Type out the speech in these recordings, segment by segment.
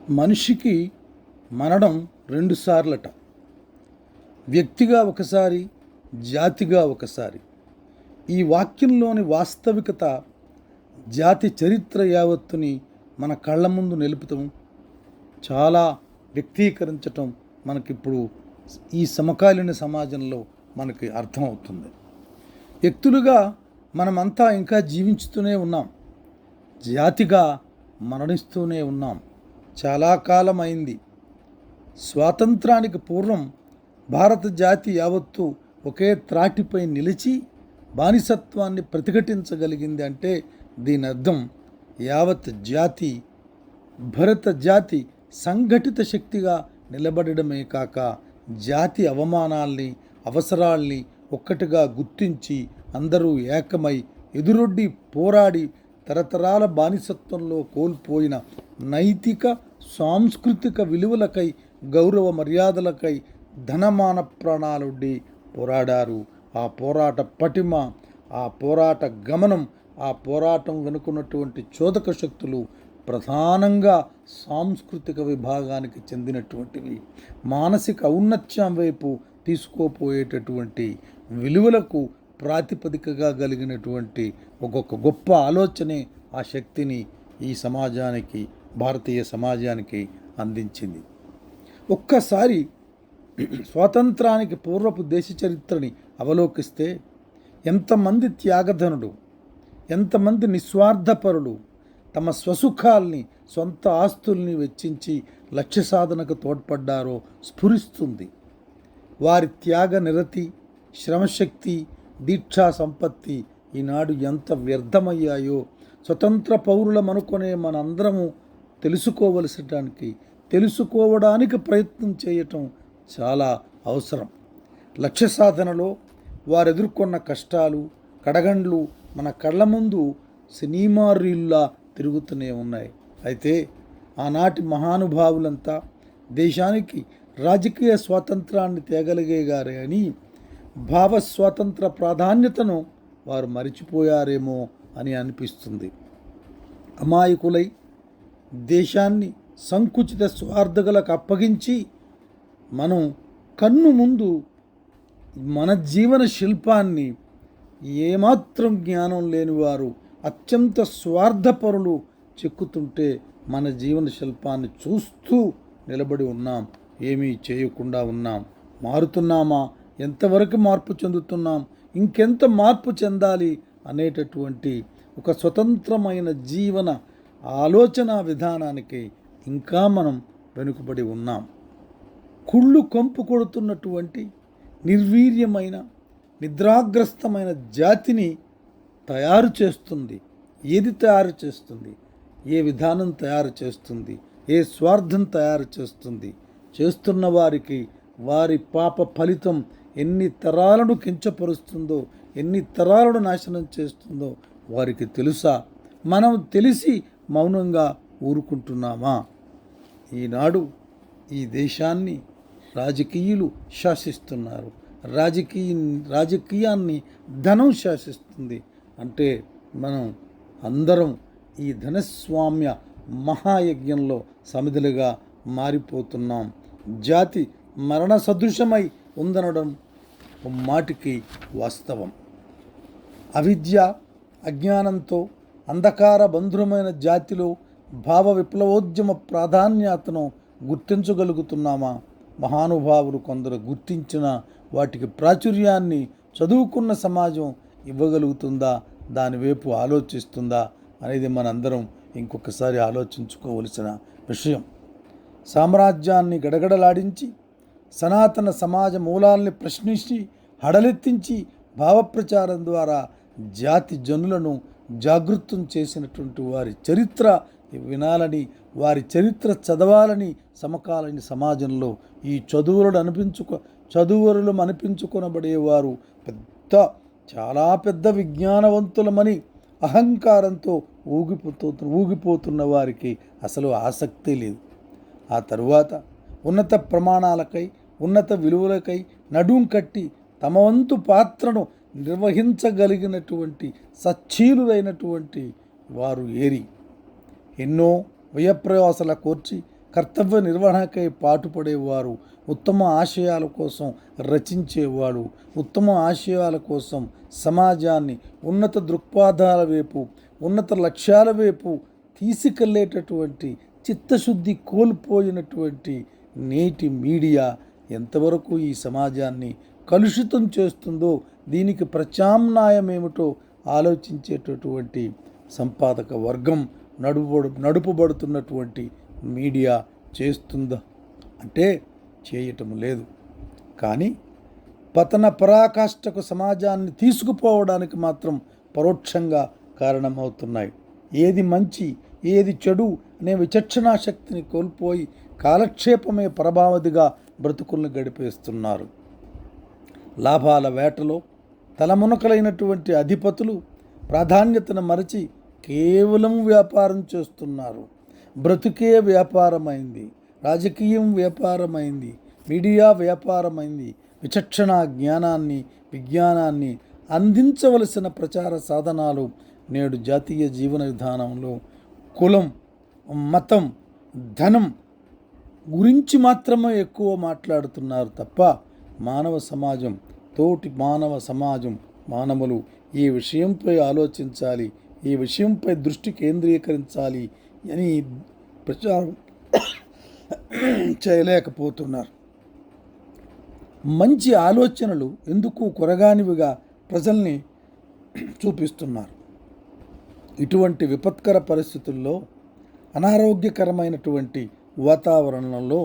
మనిషికి మరణం రెండుసార్లట. వ్యక్తిగా ఒకసారి, జాతిగా ఒకసారి. ఈ వాక్యంలోని వాస్తవికత జాతి చరిత్ర యావత్తుని మన కళ్ళ ముందు నిలుపుతాం, చాలా వ్యక్తీకరించటం మనకిప్పుడు ఈ సమకాలీన సమాజంలో మనకి అర్థమవుతుంది. వ్యక్తులుగా మనమంతా ఇంకా జీవించుతూనే ఉన్నాం, జాతిగా మరణిస్తూనే ఉన్నాం. చాలా కాలం అయింది. స్వాతంత్రానికి పూర్వం భారత జాతి యావత్తు ఒకే త్రాటిపై నిలిచి బానిసత్వాన్ని ప్రతిఘటించగలిగింది అంటే దీని అర్థం యావత్ జాతి, భరత జాతి సంఘటిత శక్తిగా నిలబడడమే కాక జాతి అవమానాల్ని, అవసరాల్ని ఒక్కటిగా గుర్తించి అందరూ ఏకమై ఎదురొడ్డి పోరాడి తరతరాల బానిసత్వంలో కోల్పోయిన నైతిక సాంస్కృతిక విలువలకై, గౌరవ మర్యాదలకై ధనమాన ప్రాణాలొడ్డి పోరాడారు. ఆ పోరాట పటిమ, ఆ పోరాట గమనం, ఆ పోరాటం వెనుకున్నటువంటి చోదక శక్తులు ప్రధానంగా సాంస్కృతిక విభాగానికి చెందినటువంటివి. మానసిక ఔన్నత్యం వైపు తీసుకోపోయేటటువంటి విలువలకు ప్రాతిపదికగా కలిగినటువంటి ఒక్కొక్క గొప్ప ఆలోచనే ఆ శక్తిని ఈ సమాజానికి, భారతీయ సమాజానికి అందించింది. ఒక్కసారి స్వాతంత్రానికి పూర్వపు దేశ చరిత్రని అవలోకిస్తే ఎంతమంది త్యాగధనుడు, ఎంతమంది నిస్వార్థపరులు తమ స్వసుఖాల్ని, సొంత ఆస్తుల్ని వెచ్చించి లక్ష్య సాధనకు తోడ్పడ్డారో స్ఫురిస్తుంది. వారి త్యాగ నిరతి, శ్రమశక్తి, దీక్షా సంపత్తి ఈనాడు ఎంత వ్యర్థమయ్యాయో స్వతంత్ర పౌరులమనుకునే మనందరము తెలుసుకోవడానికి ప్రయత్నం చేయటం చాలా అవసరం. లక్ష్య సాధనలో వారు ఎదుర్కొన్న కష్టాలు, కడగండ్లు మన కళ్ళ ముందు సినిమా రీల్లా తిరుగుతూనే ఉన్నాయి. అయితే ఆనాటి మహానుభావులంతా దేశానికి రాజకీయ స్వాతంత్రాన్ని తేగలిగేగారే అని భావ స్వాతంత్ర ప్రాధాన్యతను వారు మరిచిపోయారేమో అని అనిపిస్తుంది. అమాయకులై దేశాన్ని సంకుచిత స్వార్థకులకు అప్పగించి మనం కన్ను ముందు మన జీవన శిల్పాన్ని ఏమాత్రం జ్ఞానం లేని వారు, అత్యంత స్వార్థపరులు చెక్కుతుంటే మన జీవన శిల్పాన్ని చూస్తూ నిలబడి ఉన్నాం, ఏమీ చేయకుండా ఉన్నాం. మారుతున్నామా? ఎంతవరకు మార్పు చెందుతున్నాం? ఇంకెంత మార్పు చెందాలి అనేటటువంటి ఒక స్వతంత్రమైన జీవన ఆలోచన విధానానికి ఇంకా మనం వెనుకబడి ఉన్నాం. కుళ్ళు కంపు కొడుతున్నటువంటి నిర్వీర్యమైన, నిద్రాగ్రస్తమైన జాతిని తయారు చేస్తుంది. ఏది తయారు చేస్తుంది? ఏ విధానం తయారు చేస్తుంది? ఏ స్వార్థం తయారు చేస్తుంది? చేస్తున్న వారికి వారి పాప ఫలితం ఎన్ని తరాలను కించపరుస్తుందో, ఎన్ని తరాలను నాశనం చేస్తుందో వారికి తెలుసా? మనం తెలిసి మౌనంగా ఊరుకుంటున్నామా? ఈనాడు ఈ దేశాన్ని రాజకీయులు శాసిస్తున్నారు. రాజకీయాన్ని ధనం శాసిస్తుంది. అంటే మనం అందరం ఈ ధనస్వామ్య మహాయజ్ఞంలో సమిధులుగా మారిపోతున్నాం. జాతి మరణ సదృశమై ఉందనడం మాటికి వాస్తవం. అవిద్య, అజ్ఞానంతో అంధకార బంధురమైన జాతిలో భావ విప్లవోద్యమ ప్రాధాన్యతను గుర్తించగలుగుతున్నామా? మహానుభావులు కొందరు గుర్తించిన వాటికి ప్రాచుర్యాన్ని చదువుకున్న సమాజం ఇవ్వగలుగుతుందా? దానివైపు ఆలోచిస్తుందా అనేది మనందరం ఇంకొకసారి ఆలోచించుకోవలసిన విషయం. సామ్రాజ్యాన్ని గడగడలాడించి సనాతన సమాజ మూలాల్ని ప్రశ్నించి హడలెత్తించి భావప్రచారం ద్వారా జాతి జనులను జాగృతం చేసినటువంటి వారి చరిత్ర వినాలని, వారి చరిత్ర చదవాలని సమకాలీన సమాజంలో ఈ చదువురులు అనిపించుకొనబడేవారు చాలా పెద్ద విజ్ఞానవంతులమని అహంకారంతో ఊగిపోతున్న వారికి అసలు ఆసక్తి లేదు. ఆ తరువాత ఉన్నత ప్రమాణాలకై, ఉన్నత విలువలకై నడుం కట్టి తమ వంతు పాత్రను నిర్వహించగలిగినటువంటి సచ్చీలులైనటువంటి వారు ఏరి ఎన్నో వ్యయప్రయాసల కోర్చి కర్తవ్య నిర్వహణకై పాటుపడేవారు, ఉత్తమ ఆశయాల కోసం రచించేవాడు, ఉత్తమ ఆశయాల కోసం సమాజాన్ని ఉన్నత దృక్పథాల వైపు, ఉన్నత లక్ష్యాల వైపు తీసుకెళ్లేటటువంటి చిత్తశుద్ధి కోల్పోయినటువంటి నేటి మీడియా ఎంతవరకు ఈ సమాజాన్ని కలుషితం చేస్తుందో దీనికి ప్రత్యామ్నాయం ఏమిటో ఆలోచించేటటువంటి సంపాదక వర్గం నడుపబడుతున్నటువంటి మీడియా చేస్తుందా అంటే చేయటం లేదు. కానీ పతన పరాకాష్ఠకు సమాజాన్ని తీసుకుపోవడానికి మాత్రం పరోక్షంగా కారణమవుతున్నాయి. ఏది మంచి ఏది చెడు అనే విచక్షణా శక్తిని కోల్పోయి కాలక్షేపమే పరమావధిగా బ్రతుకులను గడిపేస్తున్నారు. లాభాల వేటలో తలమునకలైనటువంటి అధిపతులు ప్రాధాన్యతను మరచి కేవలం వ్యాపారం చేస్తున్నారు. బ్రతుకే వ్యాపారమైంది, రాజకీయం వ్యాపారమైంది, మీడియా వ్యాపారమైంది. విచక్షణ జ్ఞానాన్ని విజ్ఞానాన్ని అందించవలసిన ప్రచార సాధనాలు నేడు జాతీయ జీవన విధానంలో కులం, మతం, ధనం గురించి మాత్రమే ఎక్కువ మాట్లాడుతున్నారు తప్ప మానవ సమాజం, తోటి మానవ సమాజం, మానవులు ఈ విషయంపై ఆలోచించాలి, ఈ విషయంపై దృష్టి కేంద్రీకరించాలి అని ప్రచారం చేయలేకపోతున్నారు. మంచి ఆలోచనలు ఎందుకు కొరగానివిగా ప్రజల్ని చూపిస్తున్నారు. ఇటువంటి విపత్కర పరిస్థితుల్లో, అనారోగ్యకరమైనటువంటి వాతావరణంలో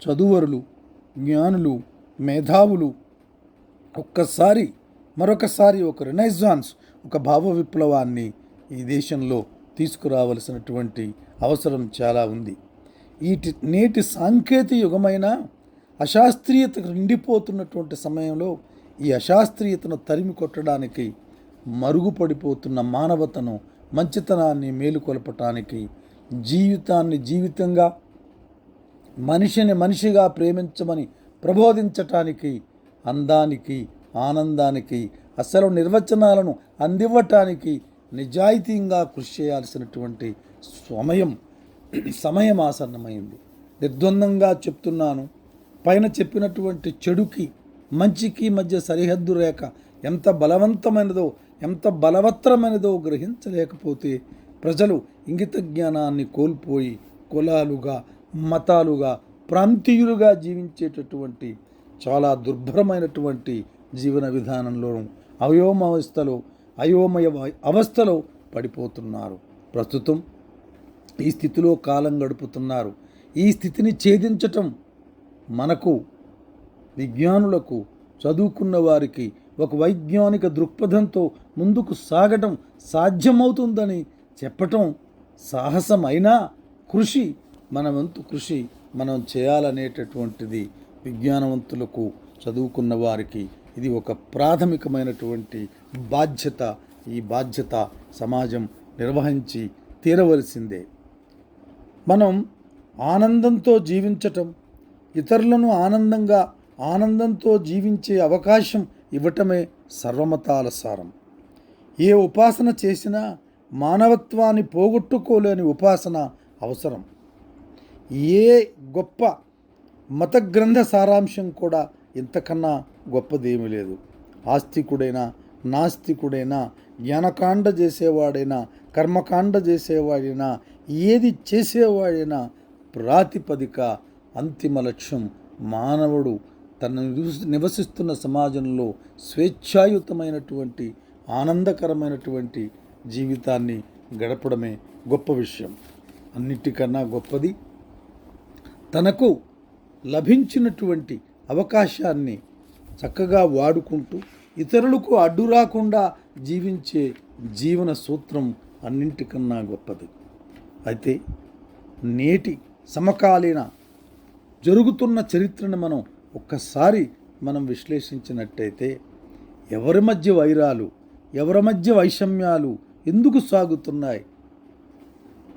చదువరులు, జ్ఞానులు, మేధావులు మరొకసారి ఒక రెనైజాన్స్, ఒక భావ విప్లవాన్ని ఈ దేశంలో తీసుకురావలసినటువంటి అవసరం చాలా ఉంది. నేటి సాంకేతిక యుగమైన అశాస్త్రీయతకు నిండిపోతున్నటువంటి సమయంలో ఈ అశాస్త్రీయతను తరిమి కొట్టడానికి, మరుగుపడిపోతున్న మానవతను, మంచితనాన్ని మేలుకొల్పటానికి, జీవితాన్ని జీవితంగా, మనిషిని మనిషిగా ప్రేమించమని ప్రబోధించటానికి, అందానికి ఆనందానికి అసలు నిర్వచనాలను అందివ్వటానికి నిజాయితీగా కృషి చేయాల్సినటువంటి సమయం ఆసన్నమైంది. నిర్ద్వందంగా చెప్తున్నాను, పైన చెప్పినటువంటి చెడుకి మంచికి మధ్య సరిహద్దు రేఖ ఎంత బలవంతమైనదో, ఎంత బలవత్తరమైనదో గ్రహించలేకపోతే ప్రజలు ఇంగిత జ్ఞానాన్ని కోల్పోయి కులాలుగా, మతాలుగా, ప్రాంతీయులుగా జీవించేటటువంటి చాలా దుర్భరమైనటువంటి జీవన విధానంలో అయోమయ అవస్థలో పడిపోతున్నారు. ప్రస్తుతం ఈ స్థితిలో కాలం గడుపుతున్నారు. ఈ స్థితిని ఛేదించటం మనకు, విజ్ఞానులకు, చదువుకున్న వారికి ఒక వైజ్ఞానిక దృక్పథంతో ముందుకు సాగటం సాధ్యమవుతుందని చెప్పటం సాహసమైనా కృషి, మన వంతు కృషి మనం చేయాలనేటటువంటిది విజ్ఞానవంతులకు, చదువుకున్న వారికి ఇది ఒక ప్రాథమికమైనటువంటి బాధ్యత. ఈ బాధ్యత సమాజం నిర్వహించి తీరవలసిందే. మనం ఆనందంతో జీవించటం, ఇతరులను ఆనందంతో జీవించే అవకాశం ఇవ్వటమే సర్వమతాల సారం. ఏ ఉపాసన చేసినా మానవత్వాన్ని పోగొట్టుకోలేని ఉపాసన అవసరం. ఏ గొప్ప మత గ్రంథ సారాంశం కూడా ఇంతకన్నా గొప్పదేమీ లేదు. ఆస్తికుడైనా, నాస్తికుడైనా, జ్ఞానకాండ చేసేవాడైనా, కర్మకాండ చేసేవాడైనా, ఏది చేసేవాడైనా ప్రాతిపదిక, అంతిమ లక్ష్యం మానవుడు తను నివసిస్తున్న సమాజంలో స్వేచ్ఛాయుతమైనటువంటి, ఆనందకరమైనటువంటి జీవితాన్ని గడపడమే గొప్ప విషయం. అన్నిటికన్నా గొప్పది తనకు లభించినటువంటి అవకాశాన్ని చక్కగా వాడుకుంటూ ఇతరులకు అడ్డు రాకుండా జీవించే జీవన సూత్రం అన్నింటికన్నా గొప్పది. అయితే నేటి సమకాలీన జరుగుతున్న చరిత్రను ఒక్కసారి మనం విశ్లేషించినట్టయితే ఎవరి మధ్య వైరాలు, ఎవరి మధ్య వైషమ్యాలు ఎందుకు సాగుతున్నాయి?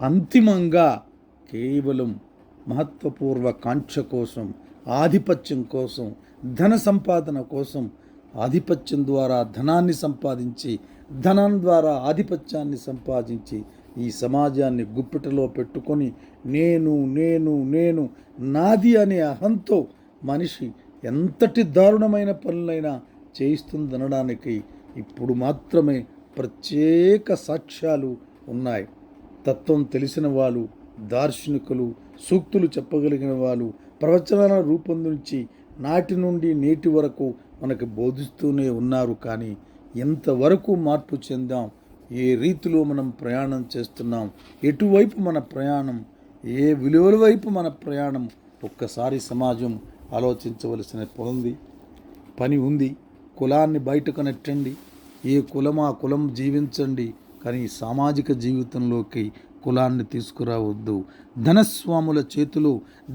అంతిమంగా కేవలం మహత్వపూర్వకాంక్ష కోసం, ఆధిపత్యం కోసం, ధన సంపాదన కోసం, ఆధిపత్యం ద్వారా ధనాన్ని సంపాదించి, ధనం ద్వారా ఆధిపత్యాన్ని సంపాదించి ఈ సమాజాన్ని గుప్పిటలో పెట్టుకొని నేను నేను నేను నాది అనే అహంతో మనిషి ఎంతటి దారుణమైన పనులైనా చేయిస్తుందనడానికి ఇప్పుడు మాత్రమే ప్రత్యేక సాక్ష్యాలు ఉన్నాయి. తత్వం తెలిసిన వాళ్ళు, దార్శనికులు, సూక్తులు చెప్పగలిగిన వాళ్ళు ప్రవచనాల రూపొందించి నాటి నుండి నేటి వరకు మనకు బోధిస్తూనే ఉన్నారు. కానీ ఎంతవరకు మార్పు చెందాం? ఏ రీతిలో మనం ప్రయాణం చేస్తున్నాం? ఎటువైపు మన ప్రయాణం? ఏ విలువల వైపు మన ప్రయాణం? ఒక్కసారి సమాజం ఆలోచించవలసిన పని ఉంది. కులాన్ని బయటకు నెట్టండి, ఏ కులమా కులం జీవించండి, కానీ సామాజిక జీవితంలోకి కులాన్ని తీసుకురావద్దు. ధనస్వాముల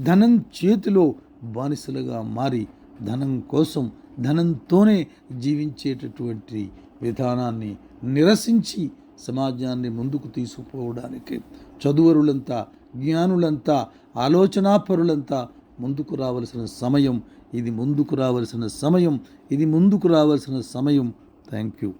ధనం చేతిలో బానిసలుగా మారి ధనం కోసం ధనంతోనే జీవించేటటువంటి విధానాన్ని నిరసించి సమాజాన్ని ముందుకు తీసుకుపోవడానికి చదువరులంతా, జ్ఞానులంతా, ఆలోచనాపరులంతా ముందుకు రావాల్సిన సమయం ఇది. ముందుకు రావాల్సిన సమయం. Thank you.